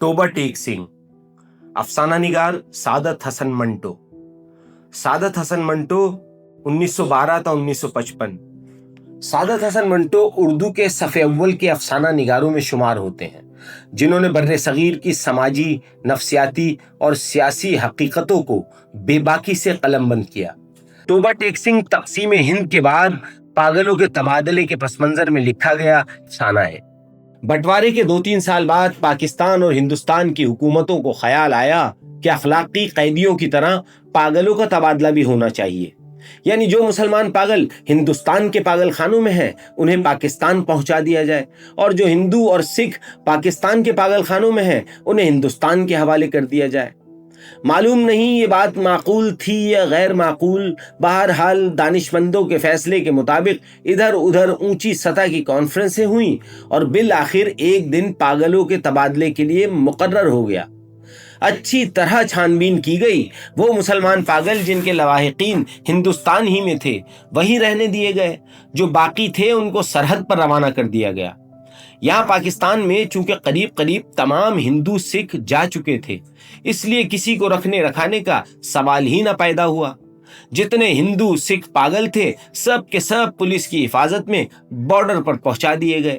توبہ ٹیک سنگھ، افسانہ نگار سعادت حسن منٹو۔ سعادت حسن منٹو 1912 تا 1955۔ سعادت حسن منٹو اردو کے صف اول کے افسانہ نگاروں میں شمار ہوتے ہیں، جنہوں نے بر صغیر کی سماجی، نفسیاتی اور سیاسی حقیقتوں کو بے باکی سے قلم بند کیا۔ توبہ ٹیک سنگھ تقسیم ہند کے بعد پاگلوں کے تبادلے کے پس منظر میں لکھا گیا افسانہ ہے۔ بٹوارے کے 2-3 سال بعد پاکستان اور ہندوستان کی حکومتوں کو خیال آیا کہ اخلاقی قیدیوں کی طرح پاگلوں کا تبادلہ بھی ہونا چاہیے، یعنی جو مسلمان پاگل ہندوستان کے پاگل خانوں میں ہیں انہیں پاکستان پہنچا دیا جائے، اور جو ہندو اور سکھ پاکستان کے پاگل خانوں میں ہیں انہیں ہندوستان کے حوالے کر دیا جائے۔ معلوم نہیں یہ بات معقول تھی یا غیر معقول، بہرحال دانشمندوں کے فیصلے کے مطابق ادھر ادھر اونچی سطح کی کانفرنسیں ہوئیں اور بالآخر ایک دن پاگلوں کے تبادلے کے لیے مقرر ہو گیا۔ اچھی طرح چھان بین کی گئی، وہ مسلمان پاگل جن کے لواحقین ہندوستان ہی میں تھے وہیں رہنے دیے گئے، جو باقی تھے ان کو سرحد پر روانہ کر دیا گیا۔ یہاں پاکستان میں چونکہ قریب تمام ہندو سکھ جا چکے تھے، اس لیے کسی کو رکھنے رکھانے کا سوال ہی نہ پیدا ہوا۔ جتنے ہندو سکھ پاگل تھے سب کے سب پولیس کی حفاظت میں بارڈر پر پہنچا دیے گئے۔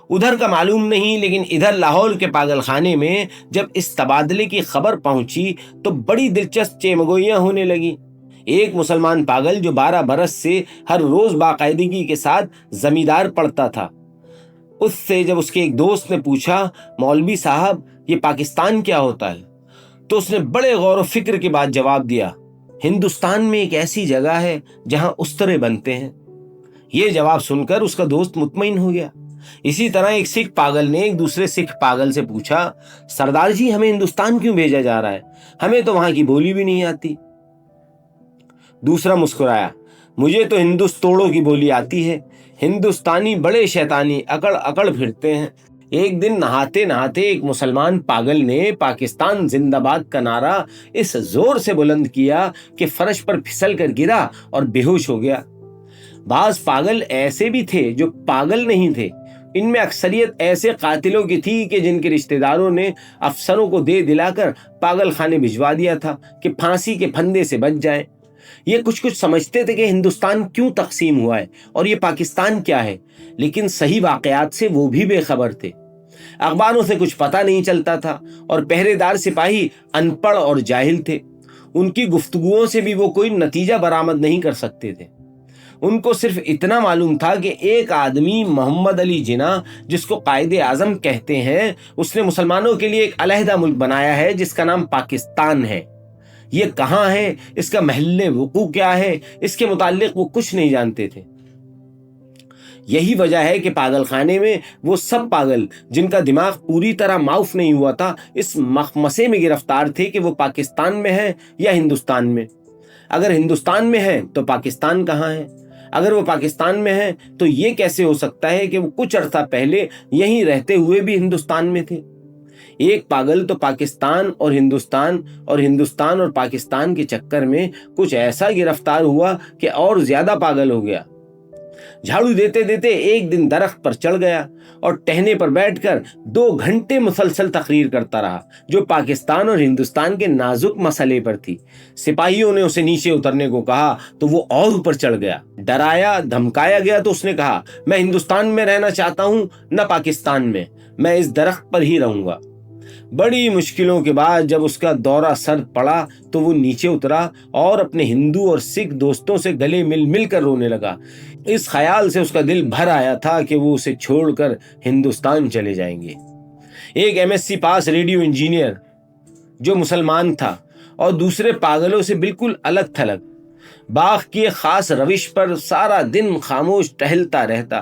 ادھر کا معلوم نہیں، لیکن ادھر لاہور کے پاگل خانے میں جب اس تبادلے کی خبر پہنچی تو بڑی دلچسپ چیمگوئیاں ہونے لگی۔ ایک مسلمان پاگل جو 12 برس سے ہر روز باقاعدگی کے ساتھ زمیندار پڑھتا تھا، اس سے جب اس کے ایک دوست نے پوچھا، مولوی صاحب یہ پاکستان کیا ہوتا ہے، تو اس نے بڑے غور و فکر کے بعد جواب دیا، ہندوستان میں ایک ایسی جگہ ہے جہاں استرے بنتے ہیں۔ یہ جواب سن کر اس کا دوست مطمئن ہو گیا۔ اسی طرح ایک سکھ پاگل نے ایک دوسرے سکھ پاگل سے پوچھا، سردار جی ہمیں ہندوستان کیوں بھیجا جا رہا ہے، ہمیں تو وہاں کی بولی بھی نہیں آتی۔ دوسرا مسکرایا، مجھے تو ہندوستوڑوں کی بولی آتی ہے، ہندوستانی بڑے شیطانی اکڑ پھرتے ہیں۔ ایک دن نہاتے نہاتے ایک مسلمان پاگل نے پاکستان زندہ باد کا نعرہ اس زور سے بلند کیا کہ فرش پر پھسل کر گرا اور بے ہوش ہو گیا۔ بعض پاگل ایسے بھی تھے جو پاگل نہیں تھے، ان میں اکثریت ایسے قاتلوں کی تھی کہ جن کے رشتہ داروں نے افسروں کو دے دلا کر پاگل خانے بھجوا دیا تھا کہ پھانسی کے پھندے سے بچ جائیں۔ یہ کچھ سمجھتے تھے کہ ہندوستان کیوں تقسیم ہوا ہے اور یہ پاکستان کیا ہے، لیکن صحیح واقعات سے وہ بھی بے خبر تھے۔ اخباروں سے کچھ پتہ نہیں چلتا تھا اور پہرے دار سپاہی ان پڑھ اور جاہل تھے، ان کی گفتگوؤں سے بھی وہ کوئی نتیجہ برآمد نہیں کر سکتے تھے۔ ان کو صرف اتنا معلوم تھا کہ ایک آدمی محمد علی جناح، جس کو قائد اعظم کہتے ہیں، اس نے مسلمانوں کے لیے ایک علیحدہ ملک بنایا ہے جس کا نام پاکستان ہے۔ یہ کہاں ہے، اس کا محل وقوع کیا ہے، اس کے متعلق وہ کچھ نہیں جانتے تھے۔ یہی وجہ ہے کہ پاگل خانے میں وہ سب پاگل جن کا دماغ پوری طرح معاف نہیں ہوا تھا اس مخمسے میں گرفتار تھے کہ وہ پاکستان میں ہیں یا ہندوستان میں۔ اگر ہندوستان میں ہیں تو پاکستان کہاں ہے؟ اگر وہ پاکستان میں ہیں تو یہ کیسے ہو سکتا ہے کہ وہ کچھ عرصہ پہلے یہیں رہتے ہوئے بھی ہندوستان میں تھے؟ ایک پاگل تو پاکستان اور ہندوستان اور پاکستان کے چکر میں کچھ ایسا گرفتار ہوا کہ اور زیادہ پاگل ہو گیا۔ جھاڑو دیتے دیتے ایک دن درخت پر چڑھ گیا اور ٹہنے پر بیٹھ کر 2 گھنٹے مسلسل تقریر کرتا رہا جو پاکستان اور ہندوستان کے نازک مسئلے پر تھی۔ سپاہیوں نے اسے نیچے اترنے کو کہا تو وہ اور اوپر چڑھ گیا۔ ڈرایا دھمکایا گیا تو اس نے کہا، میں ہندوستان میں رہنا چاہتا ہوں نہ پاکستان میں اس درخت پر ہی رہوں گا۔ بڑی مشکلوں کے بعد جب اس کا دورہ سر پڑا تو وہ نیچے اترا اور اپنے ہندو اور سکھ دوستوں سے گلے مل کر رونے لگا۔ اس خیال سے اس کا دل بھر آیا تھا کہ وہ اسے چھوڑ کر ہندوستان چلے جائیں گے۔ ایک MSc پاس ریڈیو انجینئر جو مسلمان تھا اور دوسرے پاگلوں سے بالکل الگ تھلگ، باغ کی ایک خاص روش پر سارا دن خاموش ٹہلتا رہتا۔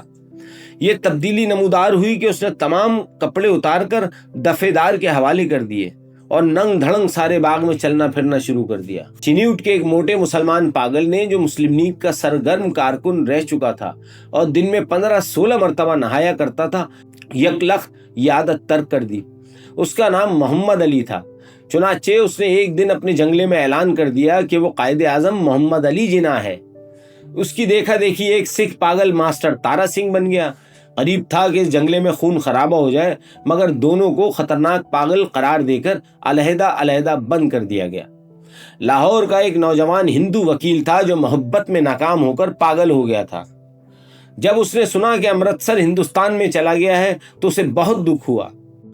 یہ تبدیلی نمودار ہوئی کہ اس نے تمام کپڑے اتار کر دفے دار کے حوالے کر دیے اور ننگ دھڑنگ سارے باغ میں چلنا پھرنا شروع کر دیا۔ چنیوٹ کے ایک موٹے مسلمان پاگل نے جو مسلم لیگ کا سرگرم کارکن رہ چکا تھا اور دن میں 15-16 مرتبہ نہایا کرتا تھا، یکلخت یہ عادت ترک کر دی۔ اس کا نام محمد علی تھا۔ چنانچہ اس نے ایک دن اپنے جنگلے میں اعلان کر دیا کہ وہ قائد اعظم محمد علی جناح ہے۔ اس کی دیکھا دیکھی ایک سکھ پاگل ماسٹر تارا سنگھ بن گیا۔ قریب تھا کہ اس جنگلے میں خون خرابہ ہو جائے، مگر دونوں کو خطرناک پاگل قرار دے کر علیحدہ علیحدہ بند کر دیا گیا۔ لاہور کا ایک نوجوان ہندو وکیل تھا جو محبت میں ناکام ہو کر پاگل ہو گیا تھا۔ جب اس نے سنا کہ امرتسر ہندوستان میں چلا گیا ہے تو اسے بہت دکھ ہوا۔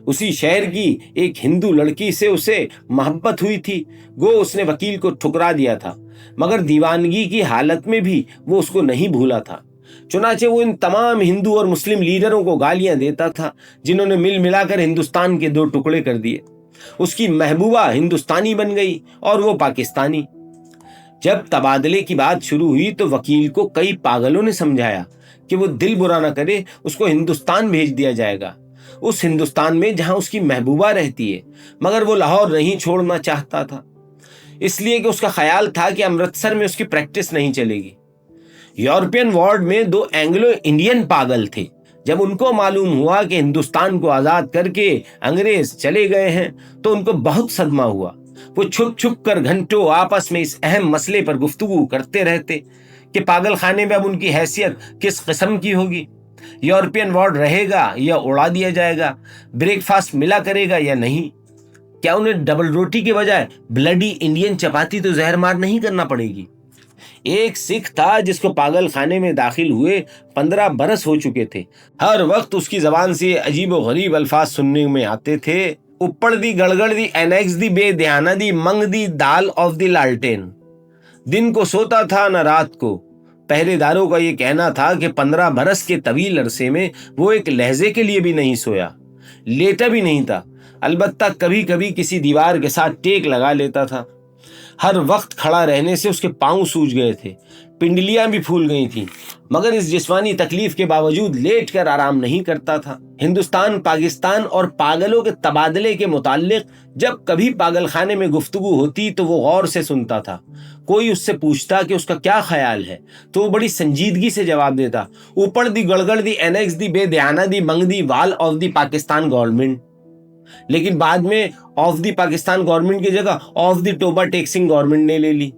اسی شہر کی ایک ہندو لڑکی سے اسے محبت ہوئی تھی، گو اس نے وکیل کو ٹھکرا دیا تھا، مگر دیوانگی کی حالت میں بھی وہ اس کو نہیں بھولا تھا۔ چنانچہ وہ ان تمام ہندو اور مسلم لیڈروں کو گالیاں دیتا تھا جنہوں نے مل ملا کر ہندوستان کے دو ٹکڑے کر دیے۔ اس کی محبوبہ ہندوستانی بن گئی اور وہ پاکستانی۔ جب تبادلے کی بات شروع ہوئی تو وکیل کو کئی پاگلوں نے سمجھایا کہ وہ دل برا نہ کرے، اس کو ہندوستان بھیج دیا جائے گا، اس ہندوستان میں جہاں اس کی محبوبہ رہتی ہے، مگر وہ لاہور نہیں چھوڑنا چاہتا تھا، اس لیے کہ اس کا خیال تھا کہ امرتسر میں اس کی پریکٹس نہیں چلے گی۔ یورپین وارڈ میں دو اینگلو انڈین پاگل تھے۔ جب ان کو معلوم ہوا کہ ہندوستان کو آزاد کر کے انگریز چلے گئے ہیں تو ان کو بہت صدمہ ہوا۔ وہ چھپ چھپ کر گھنٹوں آپس میں اس اہم مسئلے پر گفتگو کرتے رہتے کہ پاگل خانے میں اب ان کی حیثیت کس قسم کی ہوگی، یورپین وارڈ رہے گا یا اڑا دیا جائے گا، بریک فاسٹ ملا کرے گا یا نہیں، کیا انہیں ڈبل روٹی کے بجائے بلڈی انڈین چپاتی تو زہر مار نہیں کرنا پڑے گی۔ ایک سکھ تھا جس کو پاگل خانے میں داخل ہوئے 15 برس ہو چکے تھے۔ ہر وقت اس کی زبان سے عجیب و غریب الفاظ سننے میں آتے تھے: اوپر دی گڑگڑ دی اینیکس دی بے دھیانہ دی منگ دی دال آف دی لالٹین۔ دن کو سوتا تھا نہ رات کو۔ پہرے داروں کا یہ کہنا تھا کہ 15 برس کے طویل عرصے میں وہ ایک لہجے کے لیے بھی نہیں سویا، لیٹا بھی نہیں تھا، البتہ کبھی کبھی کسی دیوار کے ساتھ ٹیک لگا لیتا تھا۔ ہر وقت کھڑا رہنے سے اس کے پاؤں سوج گئے تھے، پنڈلیاں بھی پھول گئی تھیں، مگر اس جسمانی تکلیف کے باوجود لیٹ کر آرام نہیں کرتا تھا۔ ہندوستان، پاکستان اور پاگلوں کے تبادلے کے متعلق جب کبھی پاگل خانے میں گفتگو ہوتی تو وہ غور سے سنتا تھا۔ کوئی اس سے پوچھتا کہ اس کا کیا خیال ہے تو وہ بڑی سنجیدگی سے جواب دیتا: اوپر دی گڑگڑ دی اینیکس دی بے دھیانہ دی منگ the wall of the Pakistan government. لیکن بعد میں آف دی پاکستان گورنمنٹ کی جگہ آف دی ٹوبا ٹیکسنگ گورنمنٹ نے لے لی،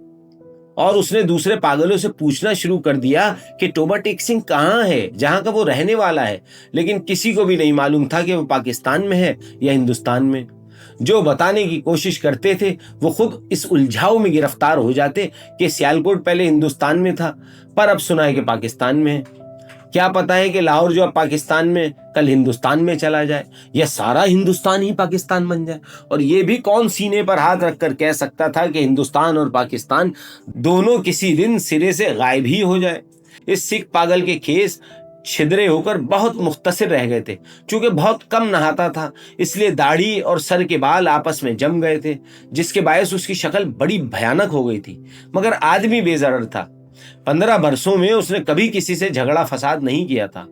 اور اس نے دوسرے پاگلوں سے پوچھنا شروع کر دیا کہ ٹوبا ٹیکسنگ کہاں ہے جہاں کا وہ رہنے والا ہے، لیکن کسی کو بھی نہیں معلوم تھا کہ وہ پاکستان میں ہے یا ہندوستان میں۔ جو بتانے کی کوشش کرتے تھے وہ خود اس الجھاؤ میں گرفتار ہو جاتے کہ سیالکوٹ پہلے ہندوستان میں تھا پر اب سنا ہے کہ پاکستان میں ہے۔ کیا پتا ہے کہ لاہور جو اب پاکستان میں کل ہندوستان میں چلا جائے، یا سارا ہندوستان ہی پاکستان بن جائے۔ اور یہ بھی کون سینے پر ہاتھ رکھ کر کہہ سکتا تھا کہ ہندوستان اور پاکستان دونوں کسی دن سرے سے غائب ہی ہو جائے۔ اس سکھ پاگل کے کھیس چھدرے ہو کر بہت مختصر رہ گئے تھے۔ چونکہ بہت کم نہاتا تھا اس لیے داڑھی اور سر کے بال آپس میں جم گئے تھے، جس کے باعث اس کی شکل بڑی بھیانک ہو گئی تھی، مگر آدمی بے ضرر تھا۔ 15 برسوں میں اس نے کبھی کسی سے جھگڑا فساد نہیں کیا تھا۔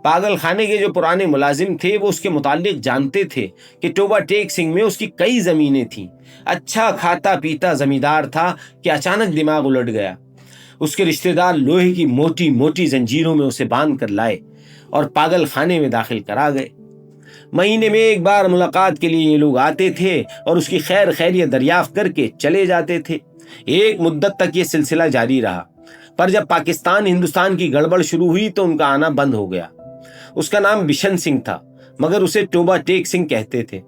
پاگل خانے کے جو پرانے ملازم تھے وہ اس کے متعلق جانتے تھے کہ ٹوبا ٹیک سنگھ میں اس کی کئی زمینیں تھیں۔ اچھا کھاتا پیتا زمیندار تھا کہ اچانک دماغ الٹ گیا۔ اس کے رشتہ دار لوہے کی موٹی موٹی زنجیروں میں اسے باندھ کر لائے اور پاگل خانے میں داخل کرا گئے۔ مہینے میں ایک بار ملاقات کے لیے یہ لوگ آتے تھے اور اس کی خیر خیریت دریافت کر کے چلے جاتے تھے۔ ایک مدت تک یہ سلسلہ جاری رہا، پر جب پاکستان ہندوستان کی گڑبڑ شروع ہوئی تو ان کا آنا بند ہو گیا۔ اس کا نام بشن سنگھ تھا، مگر اسے ٹوبا ٹیک سنگھ کہتے تھے۔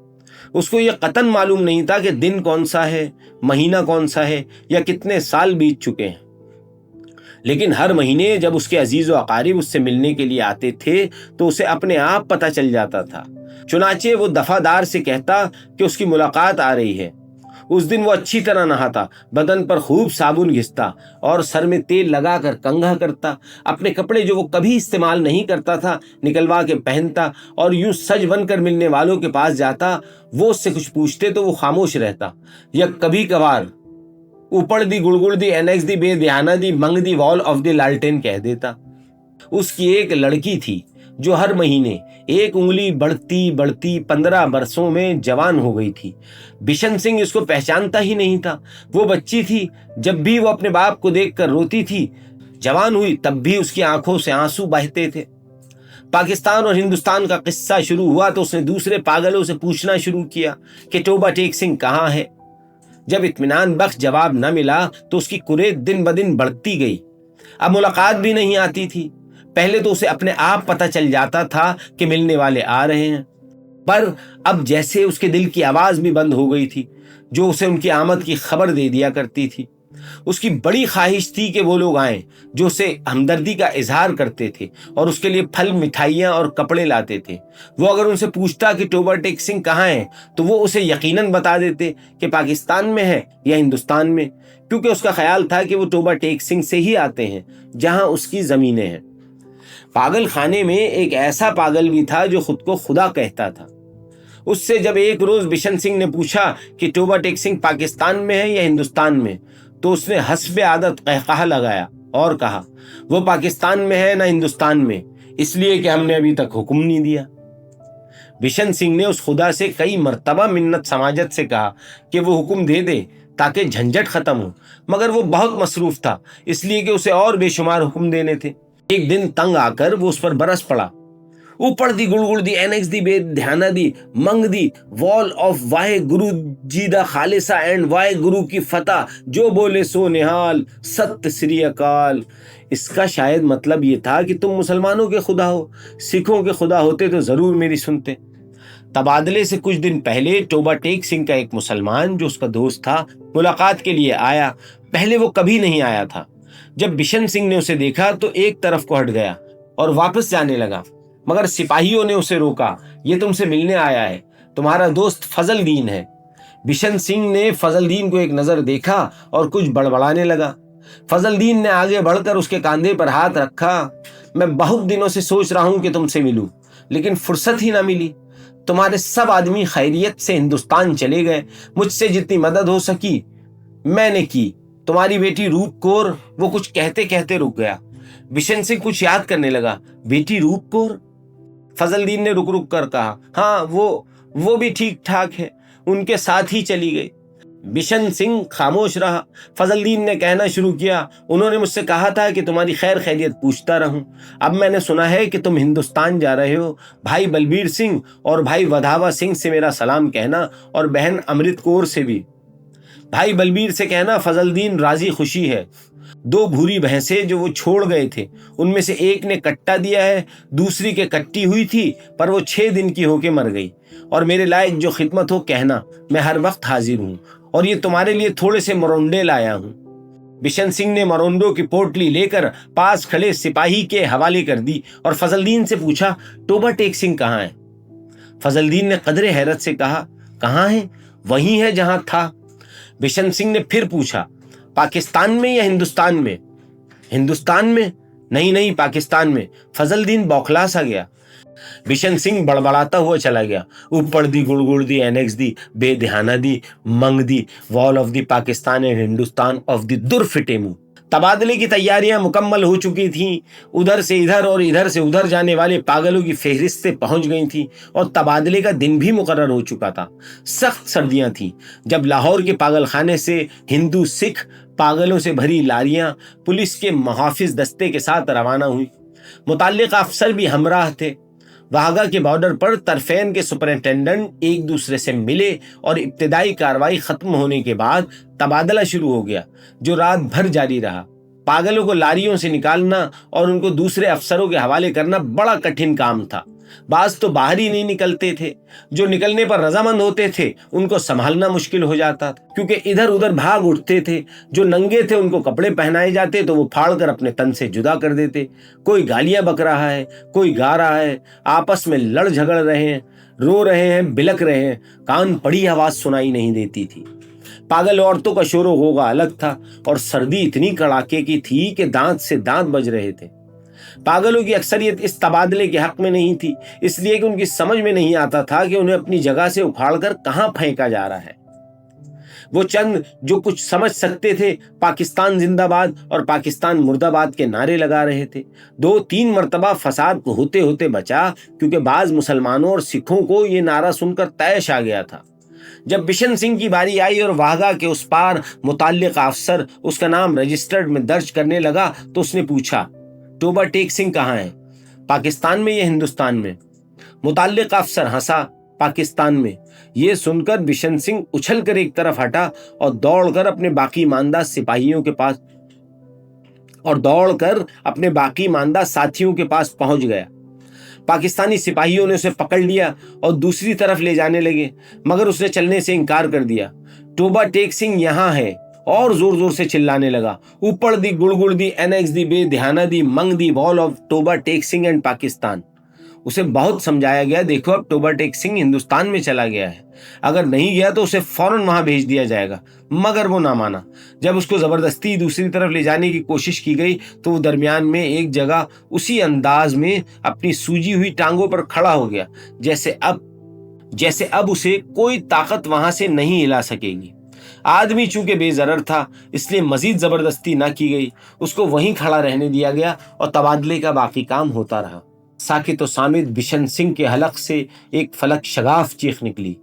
اس کو یہ قطعاً معلوم نہیں تھا کہ دن کون سا ہے، مہینہ کون سا ہے، یا کتنے سال بیت چکے ہیں۔ لیکن ہر مہینے جب اس کے عزیز و اقارب اس سے ملنے کے لیے آتے تھے تو اسے اپنے آپ پتہ چل جاتا تھا۔ چنانچہ وہ دفعہ سے کہتا کہ اس کی ملاقات آ رہی ہے۔ اس دن وہ اچھی طرح نہاتا، بدن پر خوب صابن گھستا اور سر میں تیل لگا کر کنگھا کرتا، اپنے کپڑے جو وہ کبھی استعمال نہیں کرتا تھا نکلوا کے پہنتا، اور یوں سج بن کر ملنے والوں کے پاس جاتا۔ وہ اس سے کچھ پوچھتے تو وہ خاموش رہتا، یا کبھی کبھار اوپر دی گڑگڑ دی اینیکس دی بے دھیانہ دی منگ دی وال آف دی لالٹین کہہ دیتا۔ اس کی ایک لڑکی تھی جو ہر مہینے ایک انگلی بڑھتی بڑھتی 15 برسوں میں جوان ہو گئی تھی۔ بشن سنگھ اس کو پہچانتا ہی نہیں تھا۔ وہ بچی تھی، جب بھی وہ اپنے باپ کو دیکھ کر روتی تھی، جوان ہوئی تب بھی اس کی آنکھوں سے آنسو بہتے تھے۔ پاکستان اور ہندوستان کا قصہ شروع ہوا تو اس نے دوسرے پاگلوں سے پوچھنا شروع کیا کہ ٹوبا ٹیک سنگھ کہاں ہے۔ جب اطمینان بخش جواب نہ ملا تو اس کی کریز دن بدن بڑھتی گئی۔ اب ملاقات بھی نہیں آتی تھی۔ پہلے تو اسے اپنے آپ پتہ چل جاتا تھا کہ ملنے والے آ رہے ہیں، پر اب جیسے اس کے دل کی آواز بھی بند ہو گئی تھی جو اسے ان کی آمد کی خبر دے دیا کرتی تھی۔ اس کی بڑی خواہش تھی کہ وہ لوگ آئیں جو اسے ہمدردی کا اظہار کرتے تھے اور اس کے لیے پھل، مٹھائیاں اور کپڑے لاتے تھے۔ وہ اگر ان سے پوچھتا کہ ٹوبہ ٹیک سنگھ کہاں ہیں تو وہ اسے یقیناً بتا دیتے کہ پاکستان میں ہے یا ہندوستان میں، کیونکہ اس کا خیال تھا کہ وہ ٹوبہ ٹیک سنگھ سے ہی آتے ہیں جہاں اس کی زمینیں ہیں۔ پاگل خانے میں ایک ایسا پاگل بھی تھا جو خود کو خدا کہتا تھا۔ اس سے جب ایک روز بشن سنگھ نے پوچھا کہ ٹوبہ ٹیک سنگھ پاکستان میں ہے یا ہندوستان میں، تو اس نے حسب عادت قہقہہ لگایا اور کہا، وہ پاکستان میں ہے نہ ہندوستان میں، اس لیے کہ ہم نے ابھی تک حکم نہیں دیا۔ بشن سنگھ نے اس خدا سے کئی مرتبہ منت سماجت سے کہا کہ وہ حکم دے دے تاکہ جھنجھٹ ختم ہو، مگر وہ بہت مصروف تھا، اس لیے کہ اسے اور بے شمار حکم دینے تھے۔ ایک دن تنگ آ کر وہ اس پر برس پڑا، اوپر دی گڑگڑ دی، اینکس دی، بے دھیانہ دی، منگ the, wall of واہے grow G the Khalsa and واہے گرو کی فتح، جو بولے سو نہال، ست سری اکال۔ اس کا شاید مطلب یہ تھا کہ تم مسلمانوں کے خدا ہو، سکھوں کے خدا ہوتے تو ضرور میری سنتے۔ تبادلے سے کچھ دن پہلے ٹوبہ ٹیک سنگھ کا ایک مسلمان جو اس کا دوست تھا ملاقات کے لیے آیا۔ پہلے وہ کبھی نہیں آیا تھا۔ جب بشن سنگھ نے اسے دیکھا تو ایک طرف کو ہٹ گیا اور واپس جانے لگا، مگر سپاہیوں نے اسے روکا۔ یہ تم سے ملنے آیا ہے، تمہارا دوست فضل دین ہے۔ بشن سنگھ نے فضل دین کو ایک نظر دیکھا اور کچھ بڑبڑانے لگا۔ فضل دین نے آگے بڑھ کر اس کے کاندھے پر ہاتھ رکھا۔ میں بہت دنوں سے سوچ رہا ہوں کہ تم سے ملوں، لیکن فرصت ہی نہ ملی۔ تمہارے سب آدمی خیریت سے ہندوستان چلے گئے، مجھ سے جتنی مدد ہو سکی میں نے کی۔ تمہاری بیٹی روپ کور، وہ کچھ کہتے کہتے رک گیا۔ بشن سنگھ کچھ یاد کرنے لگا۔ بیٹی روپ کور؟ فضل دین نے رک رک کر کہا، ہاں وہ بھی ٹھیک ٹھاک ہے، ان کے ساتھ ہی چلی گئی۔ بشن سنگھ خاموش رہا۔ فضل دین نے کہنا شروع کیا، انہوں نے مجھ سے کہا تھا کہ تمہاری خیر خیریت پوچھتا رہوں۔ اب میں نے سنا ہے کہ تم ہندوستان جا رہے ہو۔ بھائی بلبیر سنگھ اور بھائی ودھاوا سنگھ سے میرا سلام کہنا، اور بہن امرت کور سے بھی۔ بھائی بلبیر سے کہنا فضل دین راضی خوشی ہے۔ 2 بھوری بھینسیں جو وہ چھوڑ گئے تھے، ان میں سے ایک نے کٹا دیا ہے، دوسری کے کٹی ہوئی تھی پر وہ 6 دن کی ہو کے مر گئی۔ اور میرے لائق جو خدمت ہو کہنا، میں ہر وقت حاضر ہوں، اور یہ تمہارے لیے تھوڑے سے مرونڈے لایا ہوں۔ بشن سنگھ نے مرونڈوں کی پوٹلی لے کر پاس کھڑے سپاہی کے حوالے کر دی اور فضل دین سے پوچھا، ٹوبہ ٹیک سنگھ کہاں ہے؟ فضل دین نے قدرے حیرت سے کہا، کہاں ہے؟ وہیں ہے جہاں تھا۔ بشن سنگھ نے پھر پوچھا، پاکستان میں یا ہندوستان میں؟ ہندوستان میں؟ نہیں پاکستان میں۔ فضل دین بوکھلا سا گیا۔ بشن سنگھ بڑبڑاتا ہوا چلا گیا، اوپر دی گڑگڑ دی، اینکس دی، بے دھیانہ دی، منگ the, wall of the Pakistan and Hindustan of the در فٹے منہ۔ تبادلے کی تیاریاں مکمل ہو چکی تھیں۔ ادھر سے ادھر اور ادھر سے ادھر جانے والے پاگلوں کی فہرستیں پہنچ گئی تھیں، اور تبادلے کا دن بھی مقرر ہو چکا تھا۔ سخت سردیاں تھیں جب لاہور کے پاگل خانے سے ہندو سکھ پاگلوں سے بھری لاریاں پولیس کے محافظ دستے کے ساتھ روانہ ہوئی۔ متعلقہ افسر بھی ہمراہ تھے۔ واہگہ کے بارڈر پر طرفین کے سپرنٹینڈنٹ ایک دوسرے سے ملے اور ابتدائی کارروائی ختم ہونے کے بعد تبادلہ شروع ہو گیا، جو رات بھر جاری رہا۔ پاگلوں کو لاریوں سے نکالنا اور ان کو دوسرے افسروں کے حوالے کرنا بڑا کٹھن کام تھا۔ بعض تو باہر ہی نہیں نکلتے تھے، جو نکلنے پر رضامند ہوتے تھے ان کو سنبھالنا مشکل ہو جاتا تھا، کیونکہ ادھر ادھر بھاگ اٹھتے تھے۔ جو ننگے تھے ان کو کپڑے پہنائے جاتے تو وہ پھاڑ کر اپنے تن سے جدا کر دیتے۔ کوئی گالیاں بک رہا ہے، کوئی گا رہا ہے، آپس میں لڑ جھگڑ رہے ہیں، رو رہے ہیں، بلک رہے ہیں، کان پڑی آواز سنائی نہیں دیتی تھی۔ پاگل عورتوں کا شور و غوغا الگ تھا، اور سردی اتنی کڑاکے کی تھی کہ دانت سے دانت بج رہے تھے۔ پاگلوں کی اکثریت اس تبادلے کے حق میں نہیں تھی، اس لیے کہ ان کی سمجھ میں نہیں آتا تھا کہ انہیں اپنی جگہ سے اکھاڑ کر کہاں پھینکا جا رہا ہے۔ وہ چند جو کچھ سمجھ سکتے تھے پاکستان زندہ باد اور پاکستان مردہ باد کے نعرے لگا رہے تھے۔ 2-3 مرتبہ فساد ہوتے ہوتے بچا، کیونکہ بعض مسلمانوں اور سکھوں کو یہ نعرہ سن کر طیش آ گیا تھا۔ جب بشن سنگھ کی باری آئی اور واہگہ کے اس پار متعلقہ افسر اس کا نام رجسٹرڈ میں درج کرنے لگا تو اس نے پوچھا، ٹوبہ ٹیک سنگھ کہاں ہے؟ پاکستان میں یا ہندوستان میں؟ متعلقہ افسر ہنسا، پاکستان میں۔ یہ سن کر بشن سنگھ اچھل کر ایک طرف ہٹا اور دوڑ کر اپنے باقی ماندہ سپاہیوں کے پاس اور دوڑ کر اپنے باقی ماندہ ساتھیوں کے پاس پہنچ گیا۔ پاکستانی سپاہیوں نے اسے پکڑ لیا اور دوسری طرف لے جانے لگے، مگر اس نے چلنے سے انکار کر دیا۔ توبہ ٹیک سنگھ یہاں ہے، اور زور زور سے چلانے لگا، اوپر دی گڑ گڑ دی NX دی بے دھیانہ دی منگ دی وال آف توبہ ٹیک سنگھ اینڈ پاکستان۔ اسے بہت سمجھایا گیا، دیکھو اب توبہ ٹیک سنگھ ہندوستان میں چلا گیا ہے، اگر نہیں گیا تو اسے فوراً وہاں بھیج دیا جائے گا، مگر وہ نہ مانا۔ جب اس کو زبردستی دوسری طرف لے جانے کی کوشش کی گئی تو وہ درمیان میں ایک جگہ اسی انداز میں اپنی سوجی ہوئی ٹانگوں پر کھڑا ہو گیا جیسے اب اسے کوئی طاقت وہاں سے نہیں ہلا سکے گی۔ آدمی چونکہ بے ضرر تھا اس لیے مزید زبردستی نہ کی گئی، اس کو وہیں کھڑا رہنے دیا گیا اور تبادلے کا باقی کام ہوتا رہا۔ ساکت و صامت بشن سنگھ کے حلق سے ایک فلک شگاف چیخ نکلی۔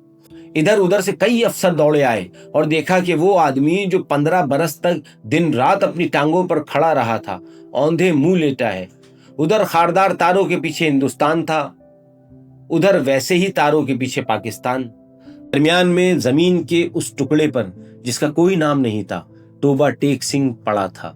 ادھر ادھر سے کئی افسر دوڑے آئے اور دیکھا کہ وہ آدمی جو 15 برس تک دن رات اپنی ٹانگوں پر کھڑا رہا تھا اوندھے منہ لیٹا ہے۔ ادھر خاردار تاروں کے پیچھے ہندوستان تھا، ادھر ویسے ہی تاروں کے پیچھے پاکستان۔ درمیان میں زمین کے اس ٹکڑے پر جس کا کوئی نام نہیں تھا توبہ ٹیک سنگھ پڑا تھا۔